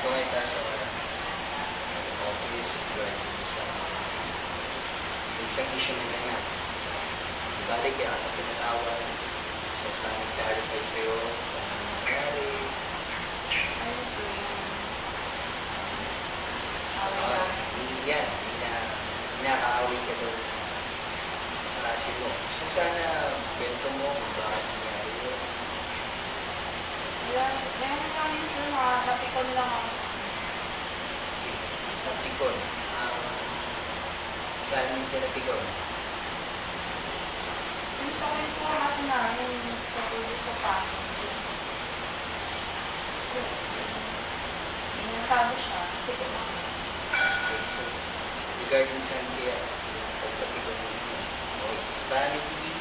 ngayon tayo sa office, regarding sa isang issue nila nga. Balik, kaya ka pinatawag. Gusto ko sana clarify sa'yo kung ano nangyari. Ano sir? Yan, inakaaway ka doon. Kasi mo, gusto ko sana bento mo kung bakit nangyari yun. Meron kami sir, nakapikon lang ako sa akin. Sa pikon. Saan ka napikon? Yung sa kwentuhan kasi namin, patuloy sa family. May nasabi siya, pikon ako. Okay, so, regarding saan kaya yung pagkapikon mo? Okay, sa family,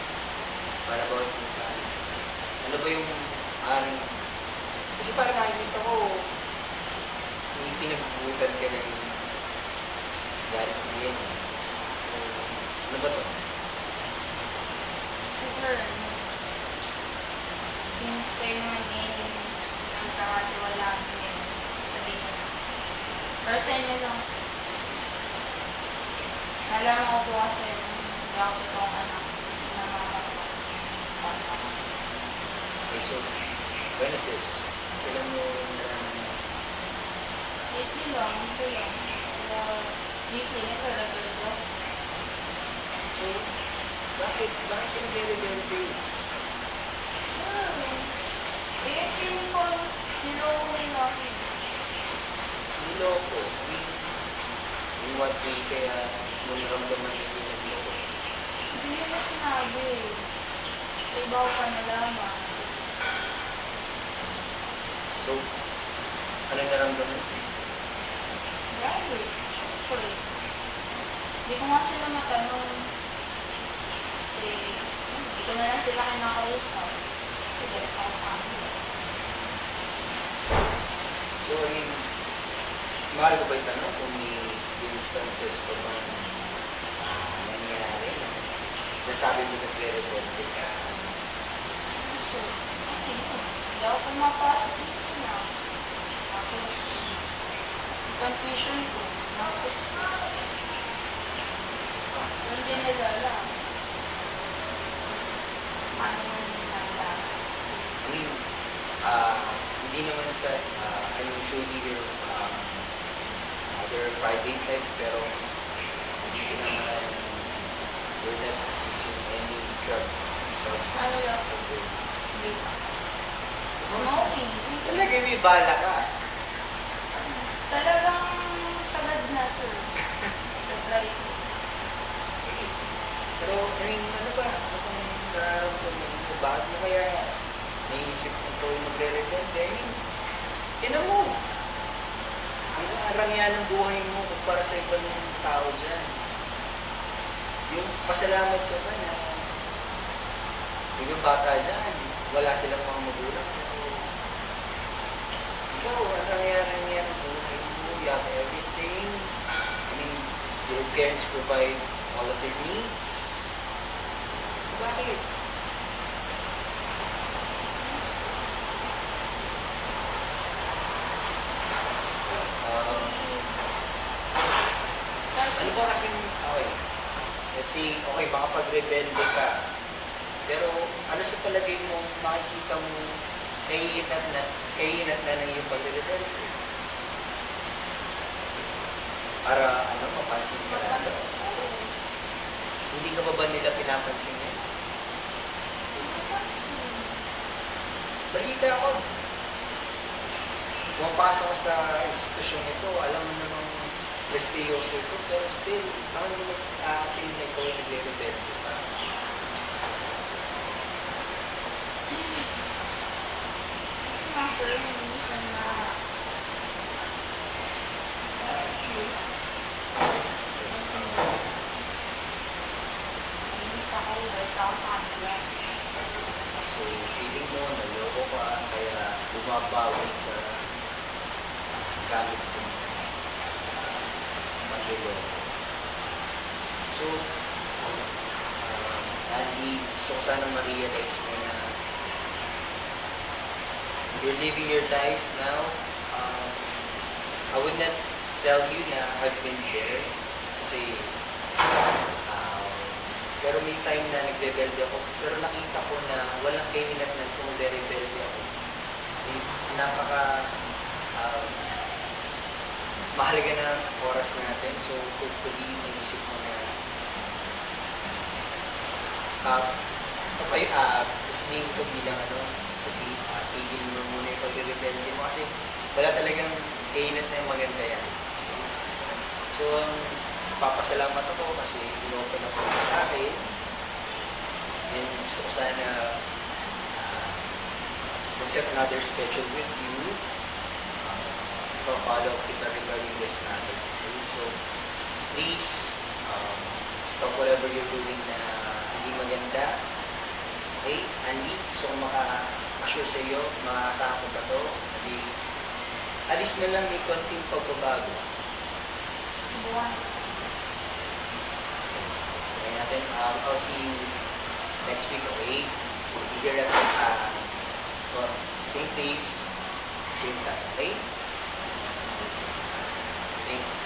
para about yung family. Ano ba yung aring... Kasi parang nakikita ko, may pinagbubutan ka ng galing mo yan. So, ano ba to? Si sir, since kayo naman din nagkakatiwala niyo, sabihin ko na. Pero sa inyo lang sir. Nalaman ko po kasi hindi ako itong anak na mama ko. Okay, so, when is this? Kailan mo nararamdaman? Lately lang, ito lang. Kaya, lately, nagre-rebel ko. So, bakit ka nag-rebel kayo? Sir, feeling ko, niloko ko yung laki. Niloko? In what way kaya mo naramdaman yung niloko? Hindi nila sinabi. Sa iba ko pa nalaman. So, ano naramdaman? Grabe, syempre. Hindi ko nga sila matanong. Kasi, hindi ko na lang sila kinakausap. Kasi galit ako sa amin. So, maaari ko ba itanong kung may instances pa bang nangyari na nasabi mo nagre-rebelde ka? So, okay yun. Hindi ako pumapasok dito sila. Tapos, confusion ko, nastos ko. Hindi nila alam. Ano yung nila? I mean, hindi naman sa, I'm sure your other private life, pero hindi ka naman, you're not using any drug substance. Ano lang sa hindi pa. Smoking. Talaga may bala ka. Talagang sagad na, sir. Nag-try ko. Pero, I mean, ano ba? Ano bang nararamdaman mo? Bakit mo kaya naisip mo ito yung magre-rebelde? I mean, tinan mo. Ang arangyan ng buhay mo kumpara sa ibang tao dyan. Yung pasalamat ka ba na yung bata dyan, wala silang mga magulang. Ikaw, ang nangyari ng buhay mo, you have everything. I mean, your parents provide all of your needs. So, bakit? Ano ba kasing, okay, let's see, okay, makapag-rebelde ka. Pero ano sa palagay mo, makikita mo, kahihinat na ng iyong pag-rebelde? Para, ano, mapansin ka na. Hindi ka ba nila pinapansin niya? Balita ako. Pumapasok ka sa institusyon ito, alam mo namang prestiyoso ito, pero still, bakit mo nag-aating na ikaw ay nagre-rebelde pa? Kasi nga, sir, minsan na nainis ako, galit ako sa kanila. So, feeling mo, naloko ka, kaya bumabawi ka gamit mo magliloko. So, Andy, gusto ko sana ma-realize mo na you're living your life now. not tell you na I've been there. Kasi, pero may time na nagrebelde ako. Pero nakita ko na walang kahinatnan kung nagrebelde ako. Napaka mahalaga na oras natin. So, hopefully, naisip mo na sasabihin ko bilang tigil mo muna yung pag-rebelde mo kasi wala talagang kainat na yung maganda yan. So, papasalamat ako kasi inopen ako sa akin and gusto ko sana mag-set another schedule with you. Follow kita regarding this matter. Okay? So, please stop whatever you're doing na hindi maganda. Okay? Andy, gusto kong maka-assure sa iyo, makakasahan ko ba ito? Alis na lang may konting pagbabago. Subukan ko sa iyo. Okay natin. I'll see you next week, okay? We'll be here at same place, same time, okay? Thank you.